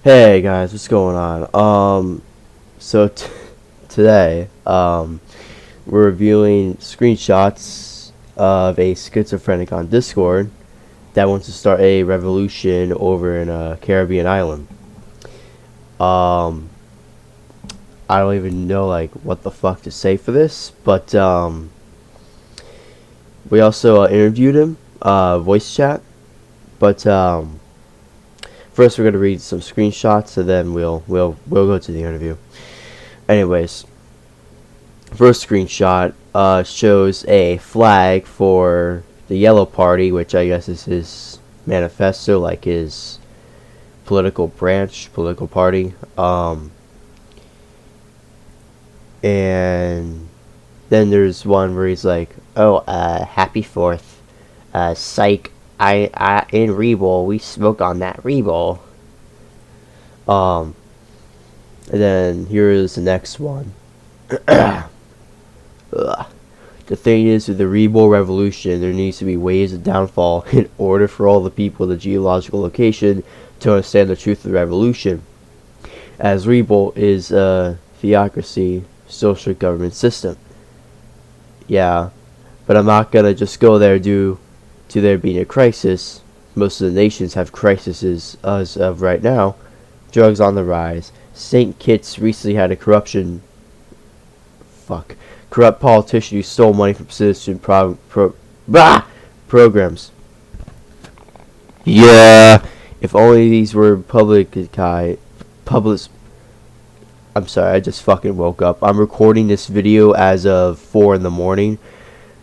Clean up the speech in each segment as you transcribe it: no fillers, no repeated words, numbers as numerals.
Hey guys, what's going on? So today, we're reviewing screenshots of a schizophrenic on Discord that wants to start a revolution over in a Caribbean island. Um, I don't even know like what the fuck to say for this, but we also interviewed him, voice chat, but first, we're gonna read some screenshots, and then we'll go to the interview. Anyways, first screenshot shows a flag for the Yellow Party, which I guess is his manifesto, like his political branch, political party. And then there's one where he's like, "Oh, happy 4th, psych." I in Rebel, we smoke on that Rebel. And then here is the next one. The thing is, with the Rebel revolution, there needs to be waves of downfall in order for all the people of the geological location to understand the truth of the revolution. As Rebel is a theocracy, social government system. Yeah, but I'm not gonna just go there due to there being a crisis. Most of the nations have crises as of right now. Drugs on the rise. St. Kitts recently had a corrupt politician who stole money from citizen programs. Yeah, if only these were I'm sorry, I just fucking woke up. I'm recording this video as of 4 in the morning.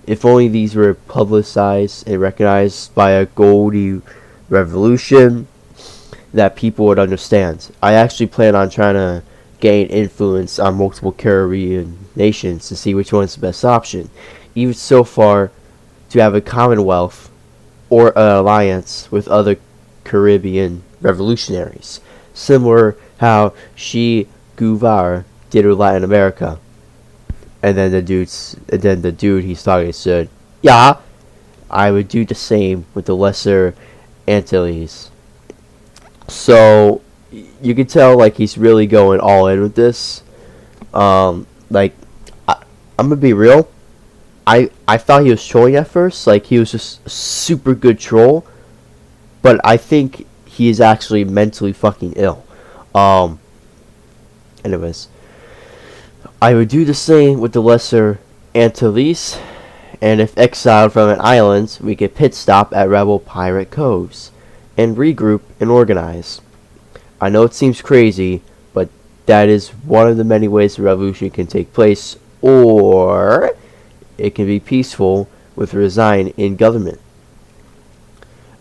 If only these were publicized and recognized by a Goldie revolution that people would understand. I actually plan on trying to gain influence on multiple Caribbean nations to see which one's the best option. Even so far, to have a commonwealth or an alliance with other Caribbean revolutionaries. Similar how Che Guevara did with Latin America. And then the dude he's talking said, "Yeah, I would do the same with the Lesser Antilles." So you can tell like he's really going all in with this. Like I'm gonna be real. I thought he was trolling at first, like he was just a super good troll, but I think he is actually mentally fucking ill. Anyways. I would do the same with the Lesser Antilles, and if exiled from an island, we could pit stop at rebel pirate coves, and regroup and organize. I know it seems crazy, but that is one of the many ways the revolution can take place, or it can be peaceful with resign in government.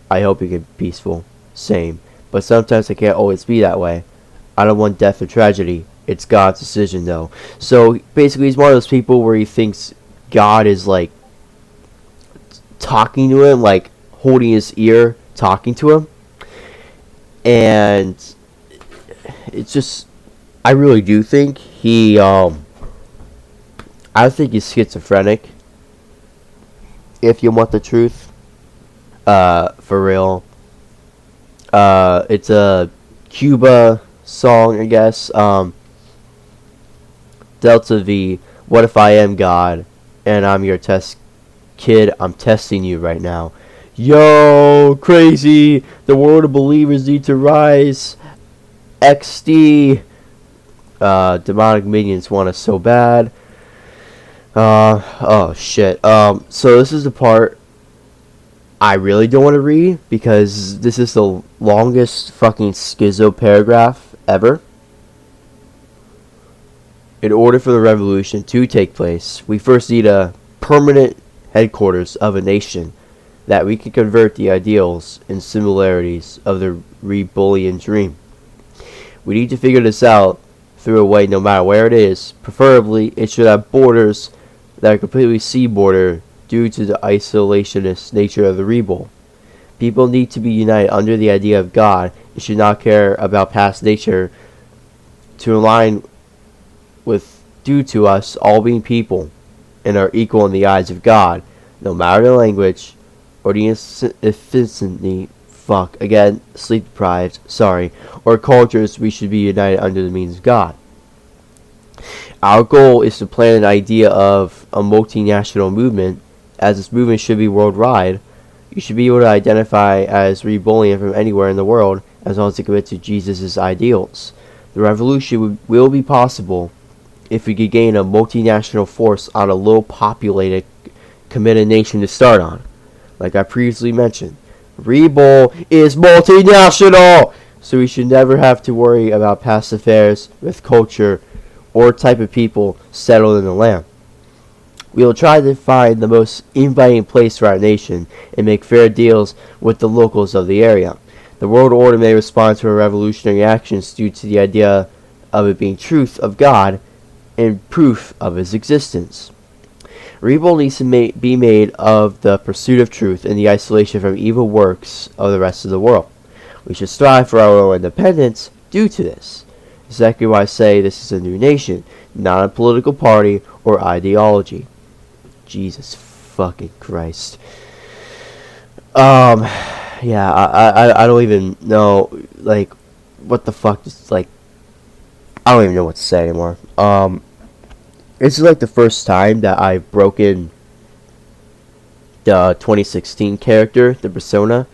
I hope it can be peaceful, same, but sometimes it can't always be that way. I don't want death or tragedy. It's God's decision, though. So basically, he's one of those people where he thinks God is like talking to him, like holding his ear, talking to him, and it's just, I really do think I think he's schizophrenic. If you want the truth, for real, it's a Cuba song, I guess. Delta V, what if I am God and I'm your test kid? I'm testing you right now. Yo, crazy. The world of believers need to rise. XD. Demonic minions want us so bad. Oh shit. So this is the part I really don't want to read because this is the longest fucking schizo paragraph ever. In order for the revolution to take place, we first need a permanent headquarters of a nation that we can convert the ideals and similarities of the Rebellion dream. We need to figure this out through a way no matter where it is. Preferably, it should have borders that are completely sea border due to the isolationist nature of the Rebel. People need to be united under the idea of God and should not care about past nature to align with due to us all being people and are equal in the eyes of God, no matter the language or the ethnicity fuck, again, sleep deprived, sorry, or cultures, we should be united under the means of God. Our goal is to plan an idea of a multinational movement, as this movement should be worldwide. You should be able to identify as rebellion from anywhere in the world, as long as they commit to Jesus' ideals. The revolution will be possible if we could gain a multinational force on a low populated, committed nation to start on. Like I previously mentioned, Rebel is multinational, so we should never have to worry about past affairs with culture or type of people settled in the land. We will try to find the most inviting place for our nation and make fair deals with the locals of the area. The world order may respond to our revolutionary actions due to the idea of it being truth of God and proof of his existence. Rebel needs to be made of the pursuit of truth and the isolation from evil works of the rest of the world. We should strive for our own independence due to this. Exactly why I say this is a new nation, not a political party or ideology. Jesus fucking Christ. Yeah, I don't even know, like, what the fuck, just, like, I don't even know what to say anymore. This is, like, the first time that I've broken the 2016 character, the persona.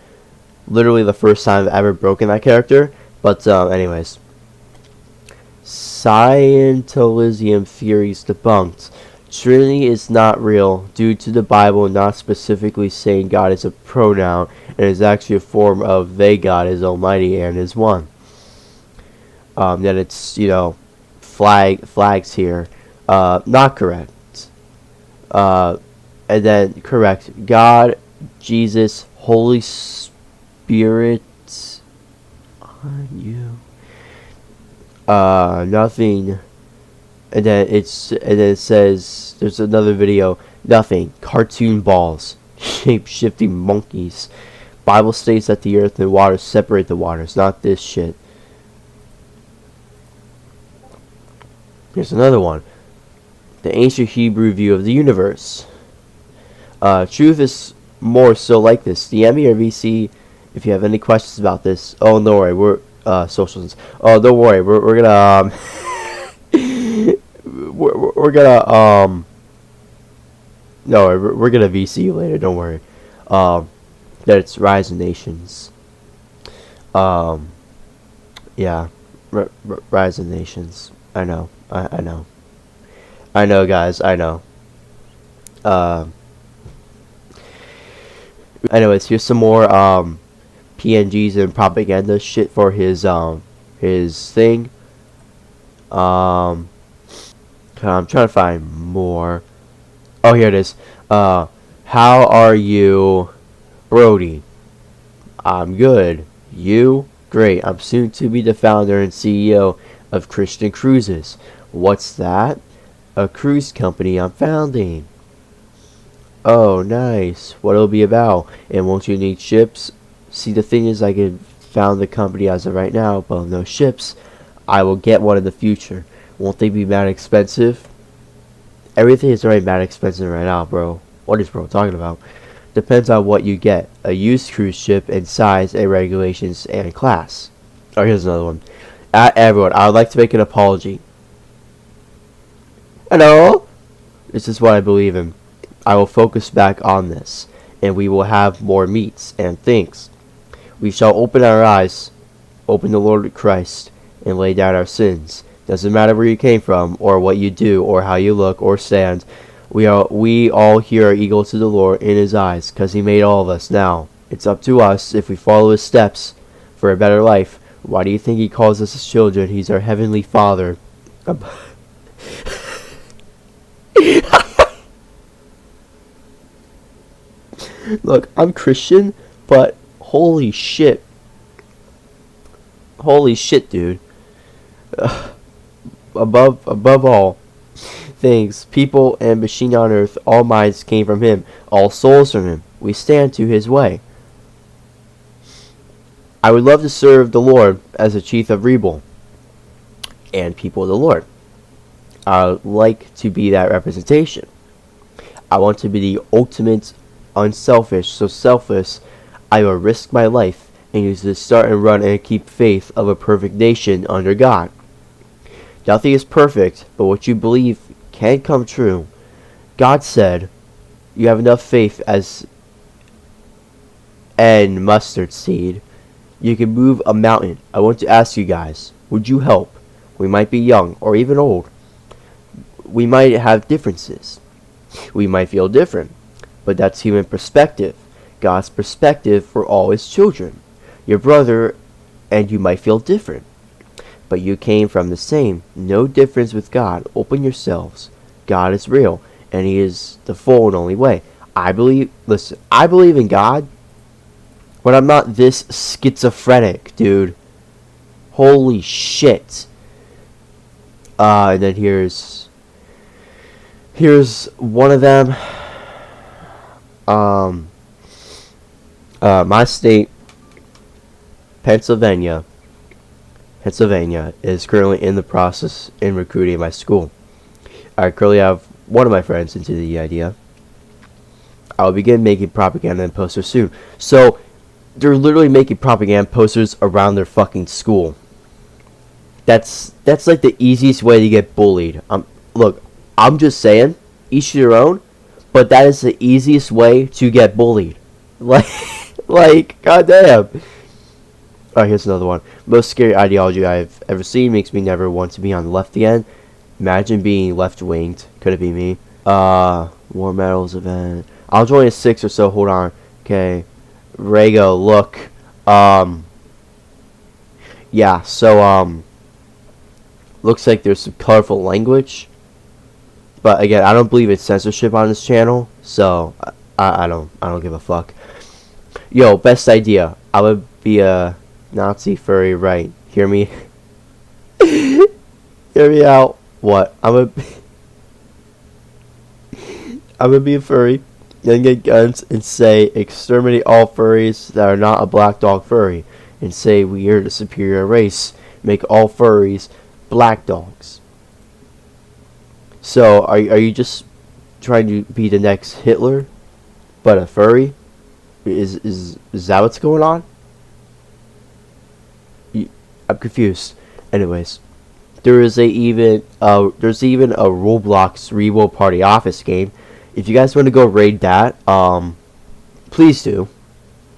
Literally the first time I've ever broken that character. But, anyways. Scientologian theories debunked. Trinity is not real due to the Bible not specifically saying God is a pronoun and is actually a form of they God is almighty and is one. That it's, you know, flags here. Not correct. And then correct. God, Jesus, Holy Spirit on you. Nothing. And then it says there's another video. Nothing. Cartoon balls. Shape-shifting monkeys. Bible states that the earth and water separate the waters, not this shit. Here's another one. The ancient Hebrew view of the universe. Truth is more so like this. DM me or VC if you have any questions about this. Oh, no worry. We're socials. Oh, don't worry. We're gonna we're gonna no, we're gonna VC you later. Don't worry. That it's Rise of Nations. Yeah, Rise of Nations. I know. I know. I know, guys. I know. Anyways, here's some more PNGs and propaganda shit for his thing. I'm trying to find more. Oh, here it is. How are you, Brody? I'm good. You? Great. I'm soon to be the founder and CEO of Christian Cruises. What's that? A cruise company I'm founding. Oh, nice. What it'll be about? And won't you need ships? See, the thing is, I can found the company as of right now, but no ships. I will get one in the future. Won't they be mad expensive? Everything is already mad expensive right now, bro. What is bro talking about? Depends on what you get. A used cruise ship and size and regulations and class. Oh, here's another one. Everyone, I would like to make an apology. Hello? This is what I believe in. I will focus back on this, and we will have more meats and things. We shall open our eyes, open the Lord Christ, and lay down our sins. Doesn't matter where you came from, or what you do, or how you look, or stand. We all here are equal to the Lord in his eyes, because he made all of us. Now, it's up to us if we follow his steps for a better life. Why do you think he calls us his children? He's our heavenly Father. Look, I'm Christian, but holy shit. Holy shit, dude. Above all things, people and machine on earth, all minds came from him, all souls from him. We stand to his way. I would love to serve the Lord as a chief of Rebel and people of the Lord. I would like to be that representation. I want to be the ultimate unselfish, so selfless I will risk my life and you to start and run and keep faith of a perfect nation under God. Nothing is perfect, but what you believe can come true. God said, you have enough faith as an mustard seed. You can move a mountain. I want to ask you guys, would you help? We might be young or even old. We might have differences. We might feel different. But that's human perspective. God's perspective for all his children. Your brother and you might feel different. But you came from the same. No difference with God. Open yourselves. God is real. And he is the full and only way. I believe in God. But I'm not this schizophrenic, dude. Holy shit. And then here's one of them. My state, Pennsylvania is currently in the process in recruiting my school. I currently have one of my friends into the idea. I'll begin making propaganda and posters soon. So they're literally making propaganda posters around their fucking school. That's like the easiest way to get bullied. Look, I'm just saying, each to their own, but that is the easiest way to get bullied. Like, goddamn. Alright, here's another one. Most scary ideology I've ever seen makes me never want to be on the left again. Imagine being left-winged. Could it be me? War medals event. I'll join a 6 or so. Hold on. Okay. Rego, look. Yeah, so, looks like there's some colorful language. But again, I don't believe it's censorship on this channel, so I don't give a fuck. Yo, best idea. I would be a Nazi furry, right? Hear me? Hear me out. What? I'm gonna be a furry, then get guns and say exterminate all furries that are not a black dog furry, and say we are the superior race. Make all furries black dogs. So are you just trying to be the next Hitler, but a furry? Is that what's going on? I'm confused. Anyways, there's even a Roblox Revo Party Office game. If you guys want to go raid that, please do.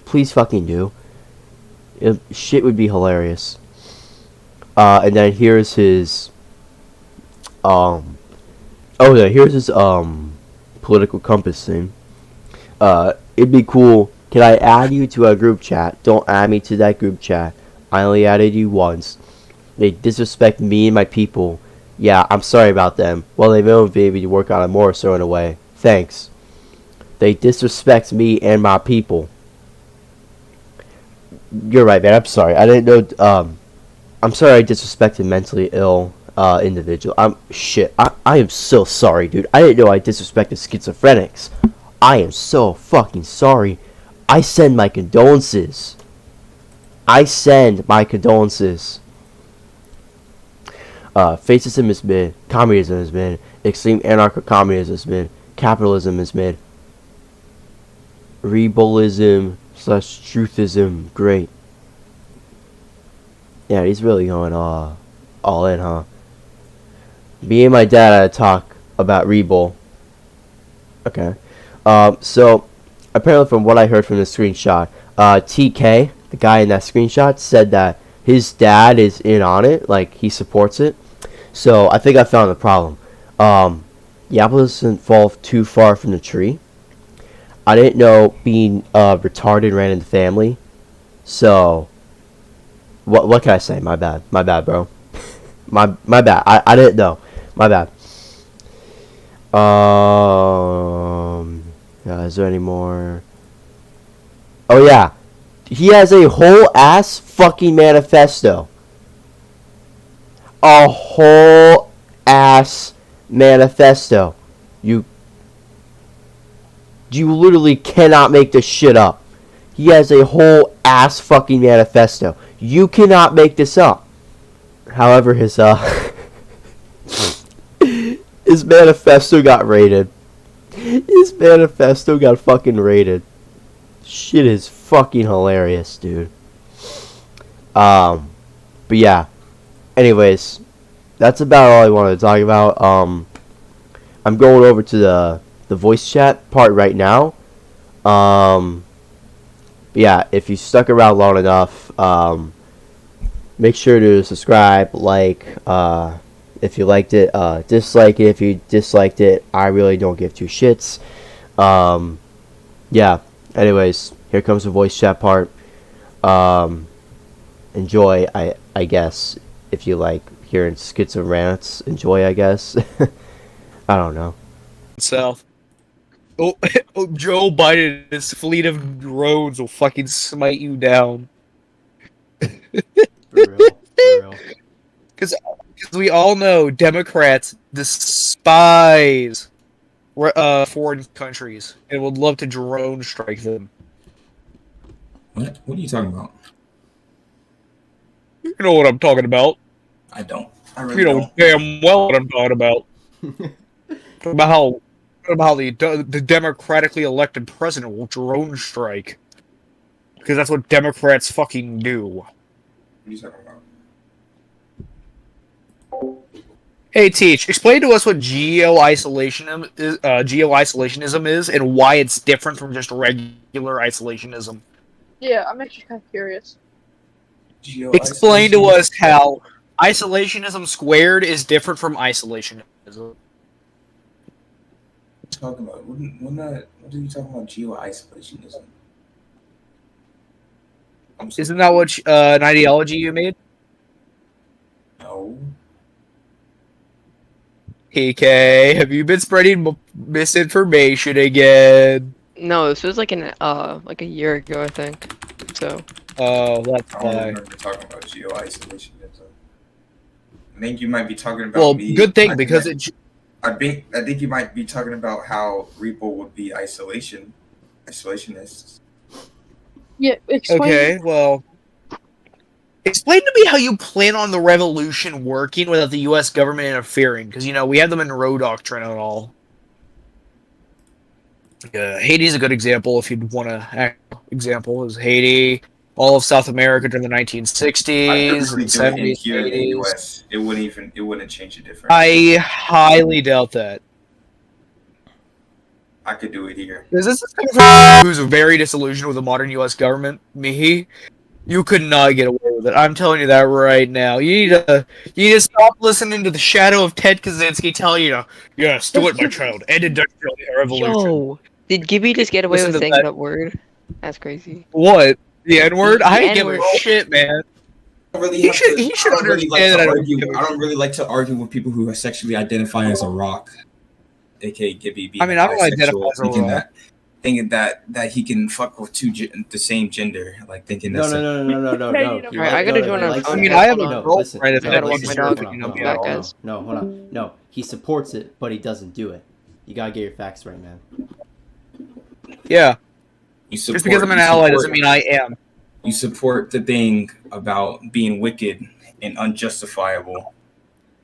Please fucking do. Shit would be hilarious. And then here's his here's his political compass thing. It'd be cool. Can I add you to a group chat? Don't add me to that group chat. I only added you once. They disrespect me and my people. Yeah, I'm sorry about them. Well, they motivated me to work on it more, so in a way. Thanks. They disrespect me and my people. You're right, man. I'm sorry. I didn't know. I'm sorry I disrespected mentally ill individual. I am so sorry, dude. I didn't know I disrespected schizophrenics. I am so fucking sorry. I send my condolences. Fascism is mid. Communism is mid. Extreme anarcho-communism is mid. Capitalism is mid. Rebolism/truthism. Great. Yeah, he's really going all in, huh? Me and my dad had a talk about Rebol. Okay. So apparently from what I heard from the screenshot, TK, the guy in that screenshot, said that his dad is in on it, like he supports it. So I think I found the problem. The apple doesn't fall too far from the tree. I didn't know being retarded ran in the family. So what can I say? My bad, bro. my bad. I didn't know. My bad. Yeah, is there any more? Oh yeah, he has a whole ass fucking manifesto. A whole ass manifesto. You literally cannot make this shit up. He has a whole ass fucking manifesto. You cannot make this up. However, his his manifesto got raided. His manifesto got fucking raided. Shit is fucking hilarious, dude. But yeah. Anyways, that's about all I wanted to talk about. I'm going over to the voice chat part right now. But yeah, if you stuck around long enough, make sure to subscribe, like, if you liked it, dislike it if you disliked it. I really don't give two shits. Yeah. Anyways, here comes the voice chat part. Enjoy, I guess, if you like hearing schizo rants. Enjoy, I guess. I don't know. South. Oh, Joe Biden, his fleet of drones will fucking smite you down. For real. Because we all know Democrats despise foreign countries and would love to drone strike them. What are you talking about? You know what I'm talking about. I don't. I really You know don't. damn well what I'm talking about. about how the democratically elected president will drone strike. Because that's what Democrats fucking do. What are you talking about? Hey, Teach, explain to us what geo-isolationism is and why it's different from just regular isolationism. Yeah, I'm actually kind of curious. Explain to us how isolationism squared is different from isolationism. Talking about what are you talking about? Geo-isolationism. Isn't that what an ideology you made? No. PK, have you been spreading misinformation again? No, this was like a year ago, I think. So. Oh, that's I don't why. remember talking about geo-isolationism. I think you might be talking about Well, me. good thing because I think you might be talking about how Repo would be isolationists. Yeah, explain. Okay, well, explain to me how you plan on the revolution working without the U.S. government interfering, because, you know, we have the Monroe Doctrine and all. Haiti's a good example if you'd want to example, is Haiti, all of South America during the 1960s and 70s, here in the 80s. U.S. It wouldn't change a difference. I highly doubt that. I could do it here. Is this coming from who's very disillusioned with the modern U.S. government? Me? You could not get away with it. I'm telling you that right now. You need to stop listening to the shadow of Ted Kaczynski telling you to, yes, do it, my child. End industrial revolution. Yo, did Gibby just get away Listen with to saying that. that word? That's crazy. What? The N-word? The I ain't give a N-word. shit, man. I don't really He have should- to- he should I don't really like understand to that I don't argue. give a I don't really like to argue with people who sexually identify as a rock, aka Gibby. Being I mean, I don't bisexual, identify as a rock. Thinking that he can fuck with the same gender, like thinking that's No. Alright, I gotta join our I mean, I have a Hold on. girlfriend if I gotta that walk makes my your dog. opinion of Hold me on. at all. guys. No, hold on. No, he supports it, but he doesn't do it. You gotta get your facts right, man. Yeah, you just support, because I'm an you ally support- doesn't mean I am. You support the thing about being wicked and unjustifiable.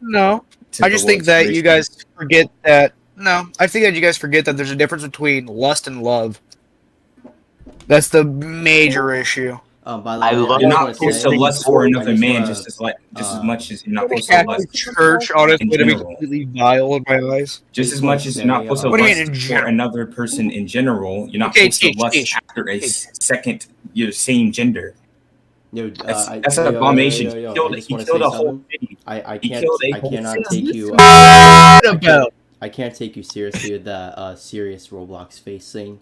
No. to I the just think Lord's that creation. you guys forget that. No, I think that you guys forget that there's a difference between lust and love. That's the major issue. By the I way, love You're just not wanna supposed say- to lust for I another just man wanna, just as much as you're not The supposed to Catholic lust Church, honestly, to be general. completely vile in my eyes. just as much as you're not supposed to What do you mean lust in for general? another person in general. You're not Okay, supposed to lust teach. after a second your same gender. Yo, That's an yo, abomination. yo, He I killed just wanna a whole something. city. I He can't. killed a I whole cannot city. take you. About. I can't take you seriously with that serious Roblox face thing.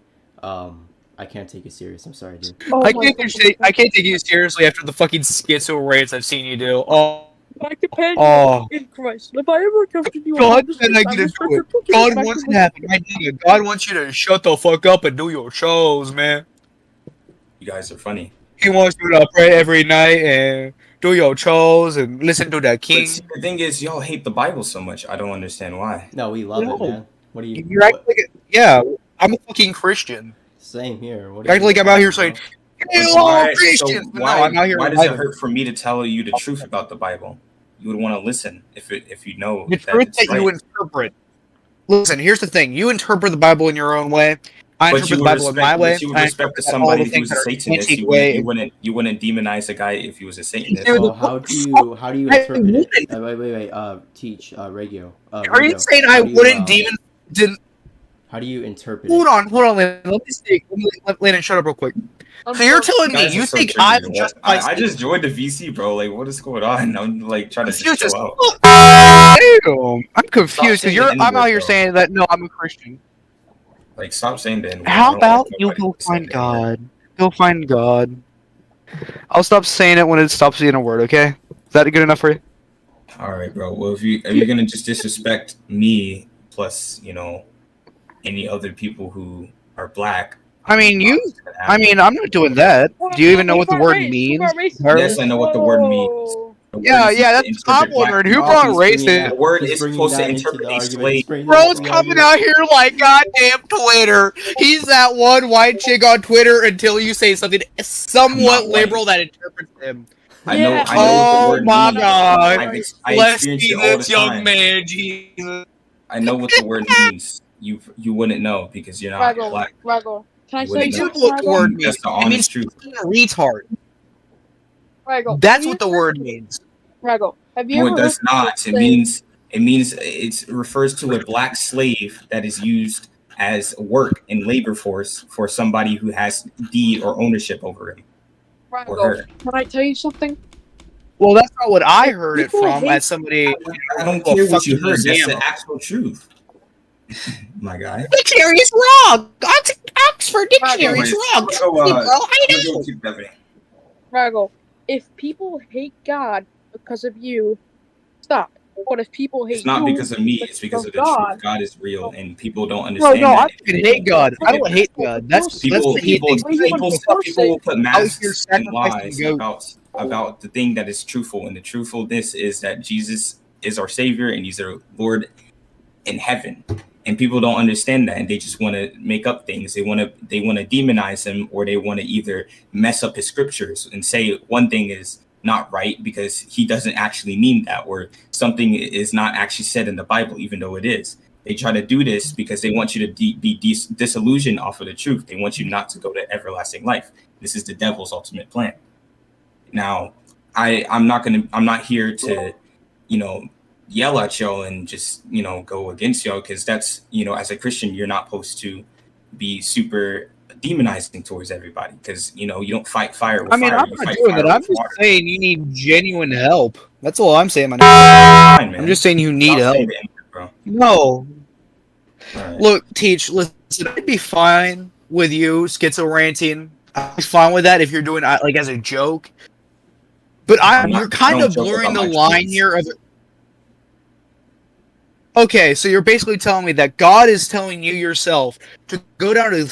I can't take you serious. I'm sorry, dude. Oh I my can't take you seriously after the fucking schizo rants I've seen you do. Oh, My companion Oh. in Christ. If I ever come to you, God said I get to do it. God wants it to happen right now. God wants you to shut the fuck up and do your shows, man. You guys are funny. He wants you to pray every night and do your shows and listen to the king. But see, the thing is, y'all hate the Bible so much. I don't understand why. No, we love No. it, man. What do you? You're acting like yeah, I'm a fucking Christian. Same here. What You're acting like I'm out here talking saying, about? "Hey, So all why- Christians." so But no, I'm out here. why in does it Bible. hurt for me to tell you the truth about the Bible? You would want to listen if you know The that truth it's that right. you interpret. Listen, here's the thing. You interpret the Bible in your own way. I But interpret you the would Bible in respect, my way. but you would I respect interpret all somebody the who's things a that are Satanist. antique You wouldn't, way. you wouldn't demonize a guy if he was a Satanist. Dude, Well, what how the do you fuck? I interpret it? wouldn't. Wait. Teach Regio. Are you Regio. saying I wouldn't didn't? How do you interpret Hold it? on, Landon. Let me see. Landon, shut up real quick. So you're telling You me guys are you so think tricky. I'm just I just joined the VC, bro. Like, what is going on? I'm like trying to just confused? chill out. Damn, I'm Stop confused saying because the I'm out N-word, here bro. saying that no, I'm a Christian. Like, stop saying the N-word. I How don't like about you nobody go saying find the N-word. God? Go find God. I'll stop saying it when it stops being a word. Okay? Is that good enough for you? All right, bro. Well, if you're gonna just disrespect me plus, any other people who are black, I mean, I'm just gonna have I it. mean, I'm not doing that. Do you even know what the word Who means? brought race into entirely? Yes, this? I know what the word means. Whoa. The word Yeah, is yeah. used to That's I'm interpret black wondering who people. brought He's race bringing in. The word he's is bringing supposed to that into interpret the a argument. He's slave. bringing that into Bro's the coming argument. out here like goddamn Twitter. He's that one white chick on Twitter until you say something somewhat not white. liberal that interprets him. I know what the Oh word my means. God. I Let's experience see it all the this young time. man, Jesus. I know what the word means. You wouldn't know because you're not black. Raggle. Can I You say wouldn't You know. know what the word That's means. the It means honest truth. fucking retard. Raggle. That's what the word means. Raggle. Have you No, ever it does heard people not. say It means it refers to a black slave that is used as work in labor force for somebody who has deed or ownership over him or Raggle? her. Can I tell you something? Well, that's not what I heard it People from hate- as somebody. I don't Well, care what you fucking heard. That's museum. the actual truth. My guy. Dictionary is wrong. Oxford Dictionary is wrong. I'm gonna Hey, bro, I I'm know. gonna keep Devin. Raggle. If people hate God because of you, stop. But if people hate It's not you because of me. It's because of the God, truth. God is real, and people don't No, understand no, I that. fucking hate God. I don't hate God. That's People what he thinks. people will put out here masks and sacrificing lies goats. about the thing that is truthful, and the truthfulness is that Jesus is our Savior and He's our Lord in heaven. And people don't understand that, and they just want to make up things. They want to demonize Him, or they want to either mess up His scriptures and say one thing is not right because He doesn't actually mean that, or something is not actually said in the Bible, even though it is. They try to do this because they want you to be disillusioned off of the truth. They want you not to go to everlasting life. This is the devil's ultimate plan. Now, I'm not here to, yell at y'all and just, go against y'all, because that's, as a Christian, you're not supposed to be super demonizing towards everybody, because, you don't fight fire with fire. I'm you not fight doing fire that. I'm with just water. saying you need genuine help. That's all I'm saying, man. Fine, man. I'm just saying you need Stop help. saying the N-word, bro. No. All right. Look, listen, I'd be fine with you schizo ranting. I'd be fine with that if you're doing like as a joke. But you're kind of blurring the line here of. Okay, so you're basically telling me that God is telling you yourself to go down to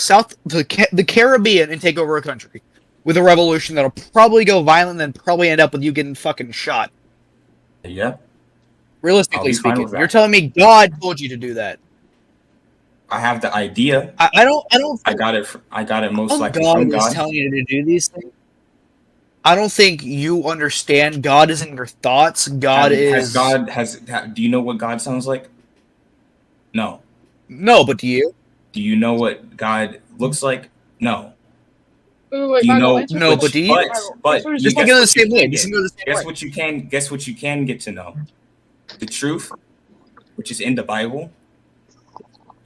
the Caribbean and take over a country with a revolution that'll probably go violent and probably end up with you getting fucking shot. Yeah. Realistically I'll be fine speaking, with that. you're telling me God told you to do that. I have the idea. I don't. I got it most likely God from is God. telling you to do these things. I don't think you understand. God is in your thoughts. Do you know what God sounds like? No. No, but do you? Do you know what God looks like? No. Wait, Do you know? No, but do you? But Just think of it the same way. Just think of it the same way. Guess what you can get to know? The truth, which is in the Bible,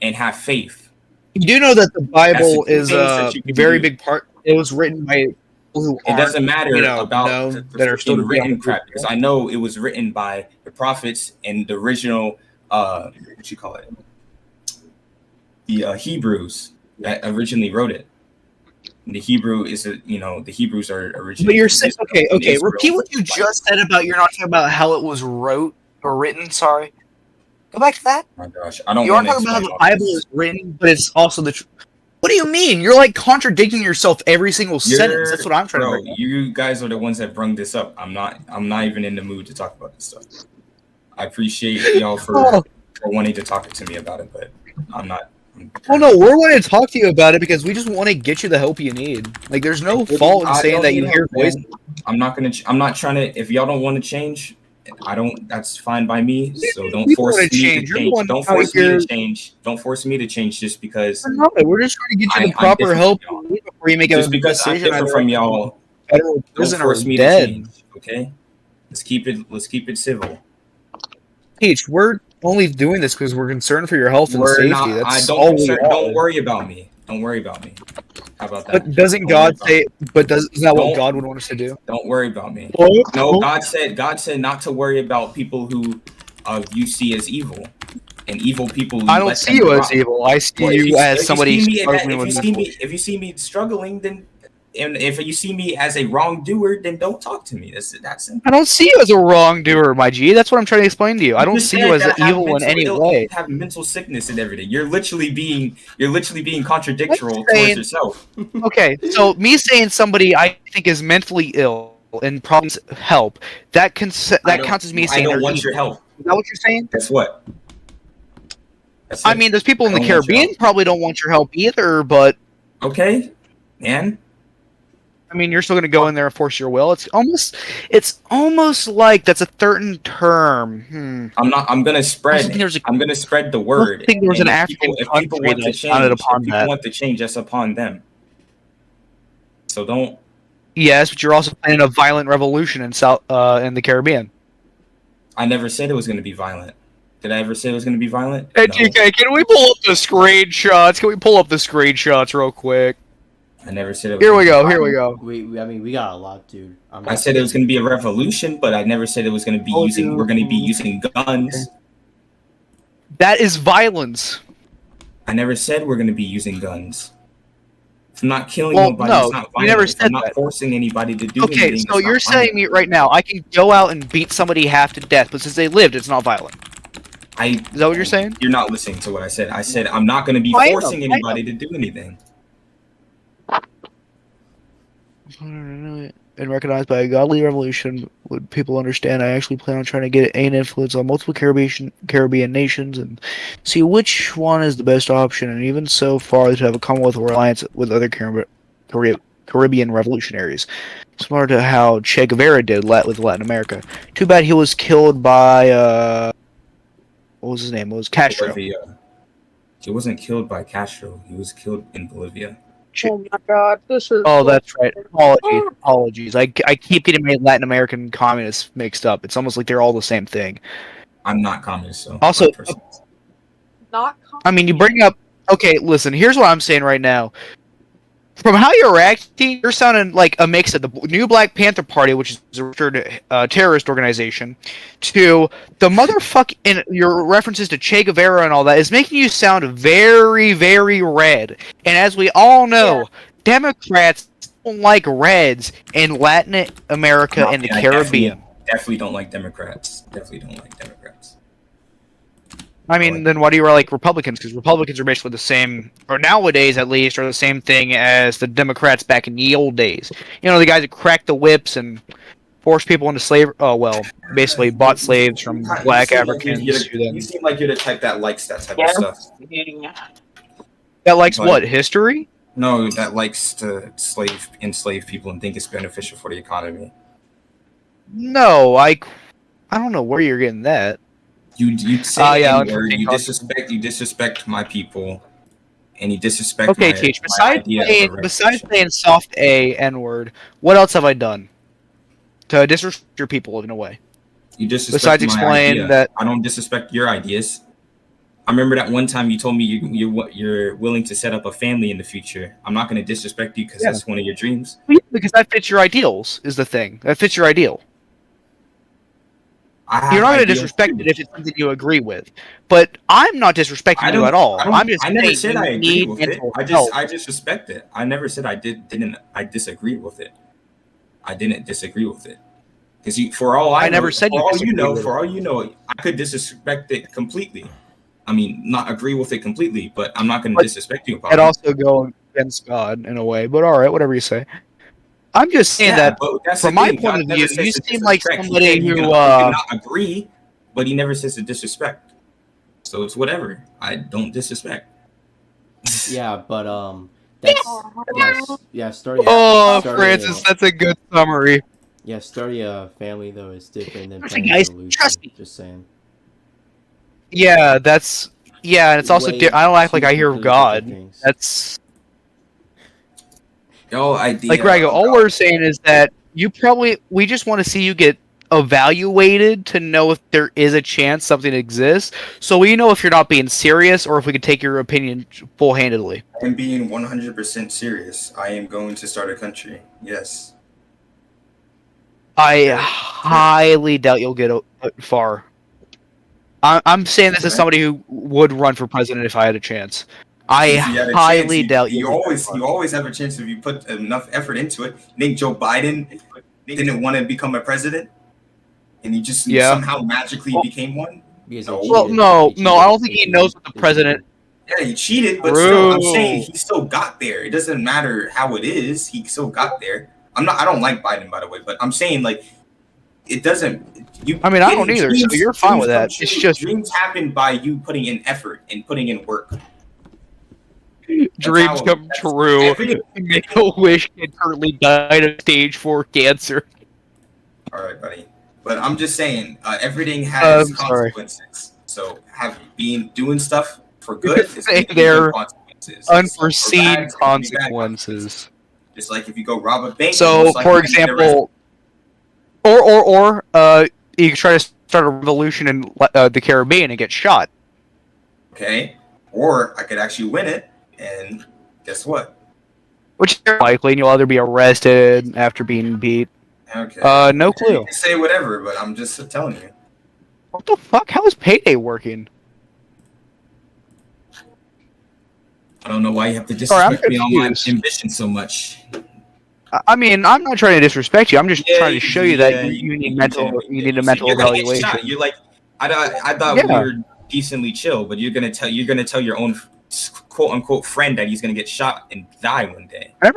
and have faith. You do know that the Bible That's the two is things a that you can very do. big part. It was written by people who It doesn't matter about known the that are still freaking written young. crap, because I know it was written by the prophets and the original what you call it, the Hebrews that originally wrote it. And the Hebrew is the Hebrews are originally. But you're saying okay. Israel. Repeat what you just said about you're not talking about how it was written. Sorry. Go back to that. Oh my gosh, I don't. You are talking about how the Bible is written, but it's also the truth. What do you mean? You're like contradicting yourself every single sentence. That's what I'm trying to bring up. You guys are the ones that brung this up. I'm not even in the mood to talk about this stuff. I appreciate y'all for wanting to talk to me about it, but I'm not. Well, no, we're wanting to talk to you about it because we just want to get you the help you need. Like, there's no fault in saying that you hear voices. I'm not trying to. If y'all don't want to change, I don't. That's fine by me. So don't People force want to me to change. You're the change. one Don't out force me here. to change. Don't force me to change just because No, we're just trying to get you the I'm proper different help from y'all. you need before you make Just a because I'm decision. different Either from y'all, federal don't prison or force me to dead. change. Okay. Let's keep it civil. Peach, we're only doing this because we're concerned for your health and We're safety. not. I That's don't all we concern. Don't are. worry about me. Don't worry about me. How about that? But doesn't Don't worry God about say? me. But isn't that what Don't God would want us to do? don't worry about me. What? No, God said not to worry about people who you see as evil, and evil people I you don't let see them you as rot. evil. I see Well, you as if you somebody see me struggling with mental. if you see me struggling, then and if you see me as a wrongdoer, then don't talk to me. That's simple. I don't see you as a wrongdoer, my G. That's what I'm trying to explain to you. I don't just see you said as that I have evil in mental any ill, way. have mental sickness and everything. You're literally being contradictory I'm towards saying- yourself. Okay, so me saying somebody I think is mentally ill and probably needs help, that counts as me I saying don't they're want evil. your help. Is that what you're saying? Guess what? That's I it. mean, there's people in I the don't want your Caribbean help. probably don't want your help either, but Okay, man. I mean, you're still going to go in there and force your will. It's almost like that's a certain term. I'm gonna spread. I'm gonna spread the word. I think there was And an if African if people country want to that founded change, upon if people that. want to change, that's upon them. So don't. Yes, but you're also planning a violent revolution in in the Caribbean. I never said it was gonna be violent. Did I ever say it was gonna be violent? Hey, No. TK, can we pull up the screenshots? Can we pull up the screenshots real quick? I never said it was. Here we gonna go. be Here we violent. go. I mean, we got a lot, dude. I said it was gonna be a revolution, but I never said it was gonna be using. We're gonna be using guns. That is violence. I never said we're gonna be using guns. If I'm not killing Well, nobody, no, it's not you violent. never If said I'm not that. forcing anybody to do Okay, anything, so it's you're not saying violent. me right now, I can go out and beat somebody half to death, but since they lived, it's not violent. Is that what you're saying? You're not listening to what I said. I said I'm not going to be forcing anybody to do anything. And recognized by a godly revolution, would people understand? I actually plan on trying to get an influence on multiple Caribbean nations and see which one is the best option, and even so far to have a Commonwealth alliance with other Caribbean revolutionaries, similar to how Che Guevara did with Latin America. Too bad he was killed by what was his name? It was Castro. Bolivia. He wasn't killed by Castro. He was killed in Bolivia. Oh my god, this is. Oh, that's right. Apologies. I keep getting my Latin American communists mixed up. It's almost like they're all the same thing. I'm not communist, so. Also, Not. I mean, you bring up. Okay, listen. Here's what I'm saying right now. From how you're acting, you're sounding like a mix of the New Black Panther Party, which is a terrorist organization, to the motherfucking and your references to Che Guevara and all that is making you sound very, very red. And as we all know, Democrats don't like reds in Latin America and the Caribbean. Definitely don't like Democrats. Definitely don't like Democrats. I mean, then why do you like Republicans? Because Republicans are basically the same, or nowadays at least, are the same thing as the Democrats back in the old days. You know, the guys that cracked the whips and forced people into slavery. Oh, well, basically bought slaves from black Africans. You seem like you're the type that likes that type of stuff. That likes what? History? No, that likes to enslave people and think it's beneficial for the economy. No, I don't know where you're getting that. You say N-word, you disrespect my people, and you disrespect Okay, Teach. Besides saying soft A N-word, what else have I done to disrespect your people in a way? You disrespect besides my explain idea. that I don't disrespect your ideas. I remember that one time you told me you're willing to set up a family in the future. I'm not going to disrespect you because that's one of your dreams. Because that fits your ideals is the thing. That fits your ideal. You're not going to disrespect it if it's something you agree with. But I'm not disrespecting you at all. I never said I agreed with it. I just respect it. I never said I disagreed with it. I didn't disagree with it. Because for all I know, I could disrespect it completely. I mean, not agree with it completely, but I'm not going to disrespect you about it. I'd also go against God in a way, but all right, whatever you say. I'm just saying that from my point of view, you seem like somebody who cannot agree, but he never says to disrespect. So it's whatever. I don't disrespect. Yeah, but starting. Francis, that's a good summary. Yeah, starting a family though is different than Seriously, planning a guys, revolution. trust me. Just saying. Yeah, and it's also. Way I don't act like two I hear of completely different God. things. That's The whole idea like Grego. of All God. we're saying is that we just want to see you get evaluated to know if there is a chance something exists, so we know if you're not being serious or if we can take your opinion full-handedly. I am being 100% serious. I am going to start a country. Yes. I highly doubt you'll get far. I'm saying this as somebody who would run for president if I had a chance. I If you had a highly chance, doubt you you'll always have a chance if you put enough effort into it. You think Joe Biden didn't want to become a president, and he just somehow magically became one? Because No. he cheated. Well, no, He no, I cheated. don't think he knows what the president. Yeah, he cheated, but still, I'm saying he still got there. It doesn't matter how it is; he still got there. I don't like Biden, by the way, but I'm saying like it doesn't. I mean, I don't either, so you're fine with that. It's just dreams happen by you putting in effort and putting in work. dreams come true. Make a wish kid currently died of stage 4 cancer. All right, buddy. But I'm just saying, everything has sorry. consequences. So doing stuff for good is Say gonna they're consequences. unforeseen It's gonna be bad consequences. Just like if you go rob a bank. So, most likely for you're gonna get example, you could try to start a revolution in the Caribbean and get shot. okay, or I could actually win it, and guess what? Which is likely, and you'll either be arrested after being beat. Okay. No clue. You can say whatever, but I'm just telling you. What the fuck? How is Payday working? I don't know why you have to Sorry, I'm disrespect me on my confused. ambition so much. I mean, I'm not trying to disrespect you. I'm just trying to show you that Yeah, you need you a mental you're gonna get evaluation. shot. You're like, I thought we were decently chill, but you're gonna tell your own quote unquote friend that he's gonna get shot and die one day. I'm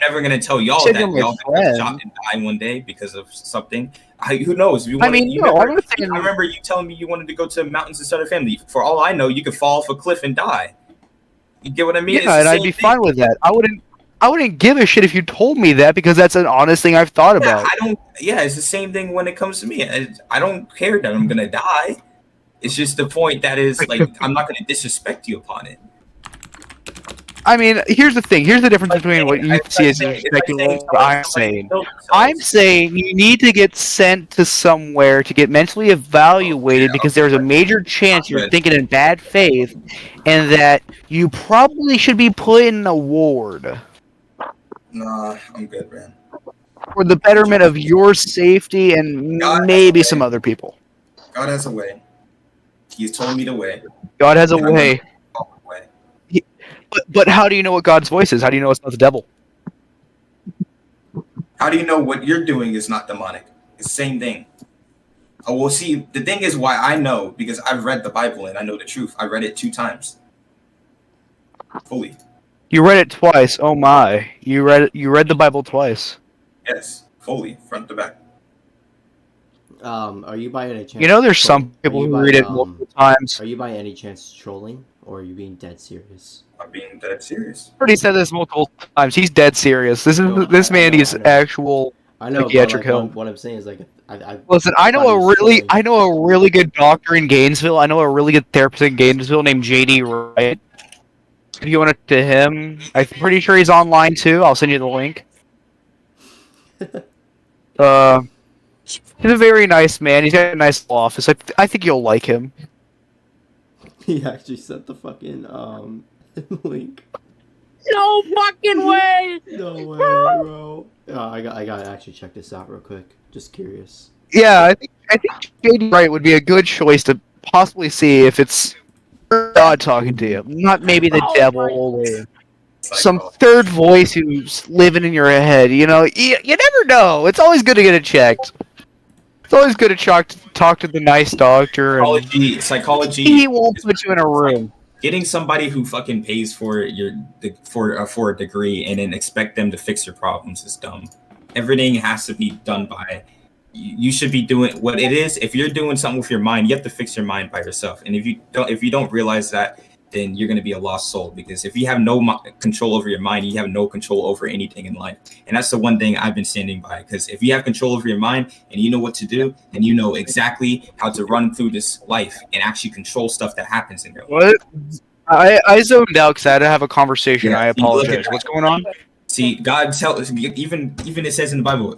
never gonna tell y'all said that you're my y'all gonna get friend. shot and die one day because of something. Who knows? I mean, no, I'm not saying. I remember you telling me you wanted to go to the mountains and start a family. For all I know, you could fall off a cliff and die. You get what I mean? Yeah, and I'd be fine with that. I wouldn't give a shit if you told me that because that's an honest thing I've thought about. Yeah, it's the same thing when it comes to me. I don't care that I'm gonna die. It's just the point that is like I'm not gonna disrespect you upon it. I mean, here's the thing. Here's the difference between what you see as disrespecting and what I'm saying. I'm saying you need to get sent to somewhere to get mentally evaluated because there's a major chance you're thinking in bad faith and that you probably should be put in a ward. Nah, I'm good, man. For the betterment of your safety and maybe some other people. God has a way. He's told me the way. God has a way. But how do you know what God's voice is? How do you know it's not the devil? How do you know what you're doing is not demonic? It's the same thing. Oh, well, see, the thing is why I know, because I've read the Bible and I know the truth. I read it 2 times. Fully. You read it twice. Oh my. You read the Bible twice. Yes, fully, front to back. Are you by any chance? You know, there's some people who read it multiple times. Are you by any chance trolling, or are you being dead serious? I'm being dead serious. I've already said this multiple times. He's dead serious. This man needs actual psychiatric help. What I'm saying is like, Listen, I know a really good doctor in Gainesville. I know a really good therapist in Gainesville named JD Wright. If you want to him, I'm pretty sure he's online too. I'll send you the link. He's a very nice man. He's got a nice office. I think you'll like him. He actually sent the fucking link. No fucking way! No way, bro. I gotta actually check this out real quick. Just curious. Yeah, I think JD Wright would be a good choice to possibly see if it's God talking to you, not maybe the devil or some third voice who's living in your head. You know, you never know. It's always good to get it checked. It's always good to talk to the nice doctor. Psychology. He won't put you in a room. Getting somebody who fucking pays for for a degree and then expect them to fix your problems is dumb. Everything has to be done by. You should be doing what it is. If you're doing something with your mind, you have to fix your mind by yourself. And if you don't realize that, then you're going to be a lost soul. Because if you have no control over your mind, you have no control over anything in life. And that's the one thing I've been standing by. Because if you have control over your mind and you know what to do, and you know exactly how to run through this life and actually control stuff that happens in your life. What? I zoned out because I had to have a conversation. Yeah, I apologize. What's going on? See, God tells, even it says in the Bible,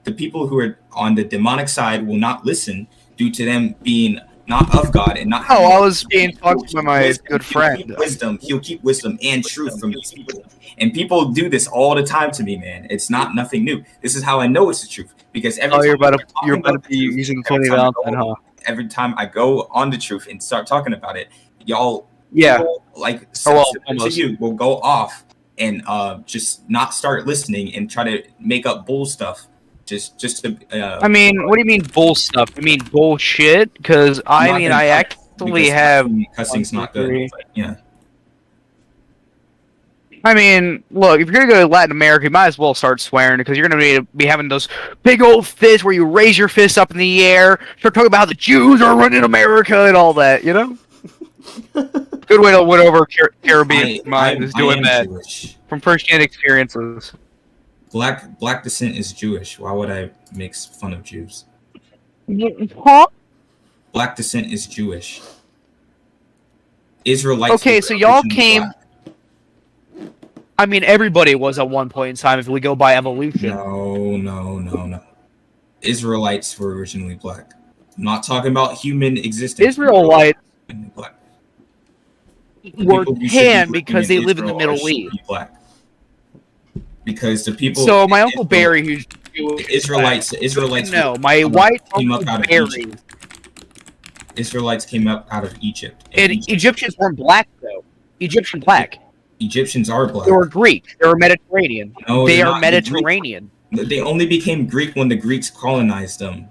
the people who are on the demonic side will not listen due to them being not of God and not. Oh, I was being talked by my good friend. He'll keep wisdom and truth from these people, and people do this all the time to me, man. It's not nothing new. This is how I know it's the truth, because every time you're about to be using Tony Valentine, huh? Every time I go on the truth and start talking about it, y'all, people, like, almost. you will go off and just not start listening and try to make up bull stuff just to I mean, what do you mean bull stuff? You mean bullshit? Because I actually have cussing's not good, but, yeah. I mean, look, if you're gonna go to Latin America, you might as well start swearing, because you're gonna be having those big old fists where you raise your fist up in the air, start talking about how the Jews are running America and all that, you know? Good way to win over Caribbean mind is doing that Jewish. From first-hand experiences. Black descent is Jewish. Why would I make fun of Jews? Huh? Black descent is Jewish. Israelites. Okay, so y'all came. Black. I mean, everybody was at one point in time if we go by evolution. No. Israelites were originally black. I'm not talking about human existence. Israelites were tan because they live in the Middle East. Black. Because the people. So my uncle Barry, who's Jewish, Israelites. No, my white uncle Barry. Israelites came up out of Egypt. And Egyptians weren't black though. Egyptian black. Egyptians are black. They were Greek. They were Mediterranean. No, they are Mediterranean. They only became Greek when the Greeks colonized them.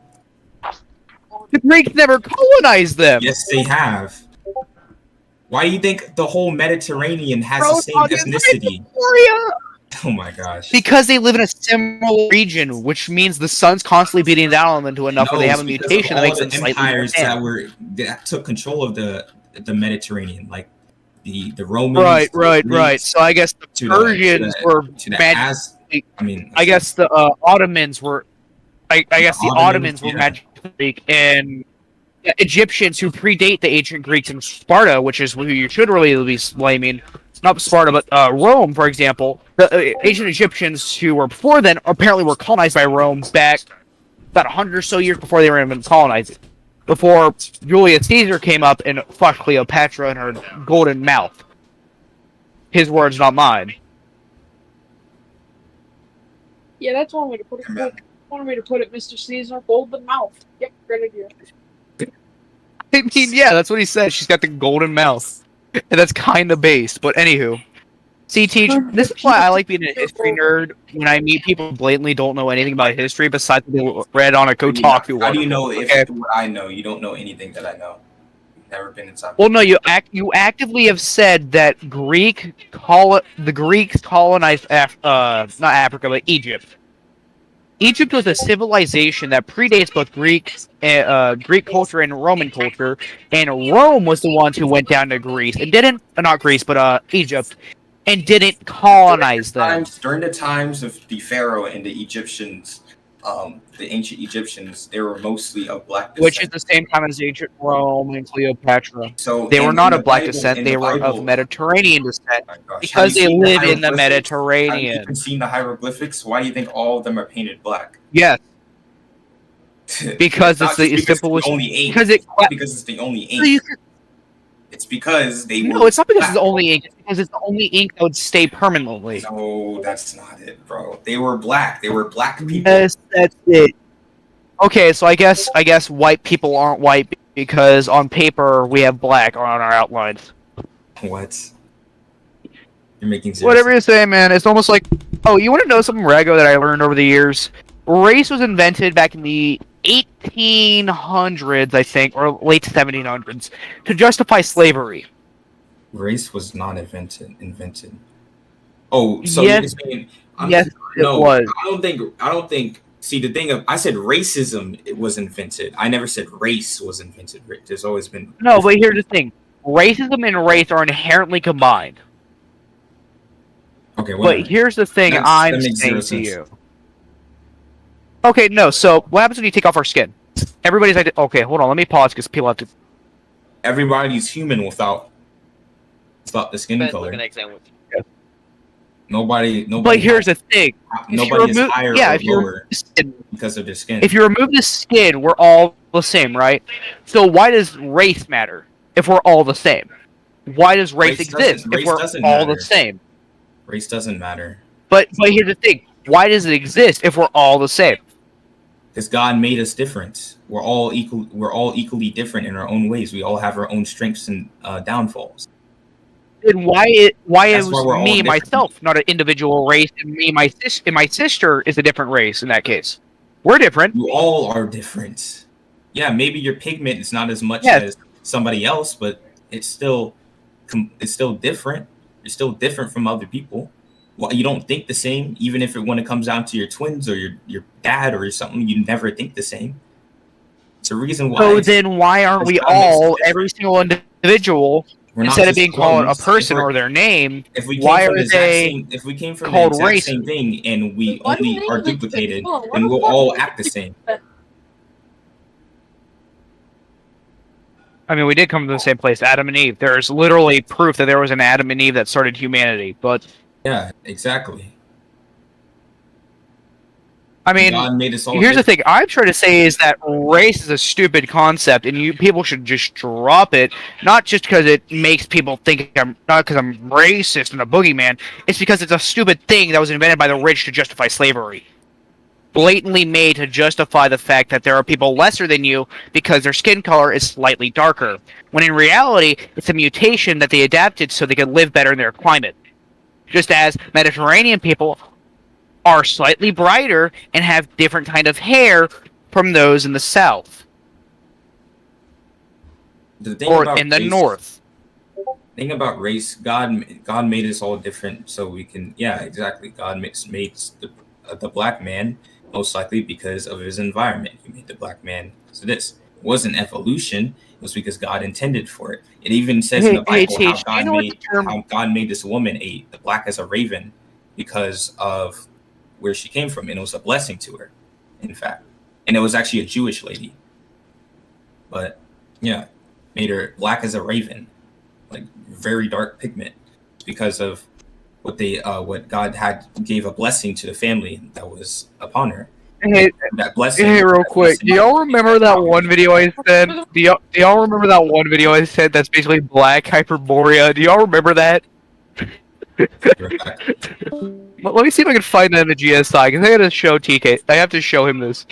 The Greeks never colonized them. Yes, they have. Why do you think the whole Mediterranean has the same ethnicity? Oh my gosh. Because they live in a similar region, which means the sun's constantly beating down on them to enough where they have a mutation that makes them slightly empires that took control of the Mediterranean, like the Romans. Right. So I guess the Persians were magically. I guess the Ottomans were. I guess the Ottomans were magically Greek, and Egyptians who predate the ancient Greeks and Sparta, which is who you should really be blaming. Not Sparta, but Rome, for example. The ancient Egyptians who were before then apparently were colonized by Rome back about 100 or so years before they were even colonized. Before Julius Caesar came up and fucked Cleopatra in her golden mouth. His words, not mine. Yeah, that's one way to put it. One way to put it, Mr. Caesar. Golden mouth. Yep, great idea. I mean, yeah, that's what he said. She's got the golden mouth. And that's kind of based, but anywho. See, Teach, this is why I like being a history nerd when I meet people who blatantly don't know anything about history besides what they read on a Kotaku. How do you know if what I know? You don't know anything that I know. Never been inside. Well, no, you actively have said that the Greeks colonized not Africa, but Egypt. Egypt was a civilization that predates both Greek culture and Roman culture, and Rome was the ones who went down to Greece and Egypt, and didn't colonize them. During the times of the Pharaoh and the Egyptians, the ancient Egyptians, they were mostly of black descent. Which is the same time as ancient Rome and Cleopatra. So they were not of black descent, they were of Mediterranean descent, because they live in the Mediterranean. Have you seen the hieroglyphics? Why do you think all of them are painted black? Yes. Because it's the simplest. Because it's the only ink. It's because they. No, it's not because it's the only ink. It's because it's the only ink that would stay permanently. No, that's not it, bro. They were black. They were black people. Yes, that's it. Okay, so I guess white people aren't white because on paper we have black on our outlines. What? You're making sense. Whatever you say, man. It's almost like, oh, you want to know something, Rago, that I learned over the years? Race was invented back in the 1800s, I think, or late 1700s, to justify slavery. Race was not invented. Oh, so yes, it was. I don't think. See, the thing of I said racism, it was invented. I never said race was invented. There's always been. No, but here's the thing: racism and race are inherently combined. Okay, whatever. But here's the thing That makes saying zero to sense. you. Okay, no. So what happens when you take off our skin? Everybody's like, okay, hold on. Let me pause because people have to. Everybody's human without the skin color. Nobody. But here's the thing. Nobody is higher or if you remove lower the skin, because of their skin. if you remove the skin, we're all the same, right? So why does race matter if we're all the same? Why does race exist if we're all the same? Race doesn't matter. But here's the thing. Why does it exist if we're all the same? Because God made us different. We're all equal. We're all equally different in our own ways. We all have our own strengths and downfalls. Then why That's is why we're all me different. myself not an individual race, and my sister is a different race in that case? We're different. You all are different. Yeah, maybe your pigment is not as much Yes. as somebody else, but it's still different. You're still different from other people. Well, you don't think the same, even if when it comes down to your twins or your dad or something. You never think the same. It's a reason why. So then why aren't we all, every single individual, We're not instead of just being called a clones. person or their name, If we why came from are the exact they same, if we came from the called exact race? same thing and we Why do only they are even duplicated, hold on, what then the we'll fuck? all act the same. I mean, we did come from the same place, Adam and Eve. There's literally proof that there was an Adam and Eve that started humanity. But Yeah, exactly. I mean, God made us all here's the different. thing I'm trying to say is that race is a stupid concept, and people should just drop it. Not just because it makes people think not because I'm racist and a boogeyman. It's because it's a stupid thing that was invented by the rich to justify slavery. Blatantly made to justify the fact that there are people lesser than you because their skin color is slightly darker, when in reality it's a mutation that they adapted so they could live better in their climate. Just as Mediterranean people are slightly brighter and have different kind of hair from those in the south The thing or about in the race- north. Thing about race, God made us all different, so we can. Yeah, exactly. God made the black man most likely because of his environment. He made the black man. So this wasn't evolution; it was because God intended for it. It even says in the Hey, Bible Teach, do you know what the term- how God made this woman the black as a raven because of where she came from, and it was a blessing to her, in fact. And it was actually a Jewish lady, but yeah, made her black as a raven, like very dark pigment, because of what God gave a blessing to the family that was upon her. Hey, That blessing. hey, real that quick, blessing- do y'all remember that one video I said? Do y'all remember that one video I said that's basically black hyperborea? Do y'all remember that? Let me see if I can find that in the GSI, because I gotta show TK. I have to show him this.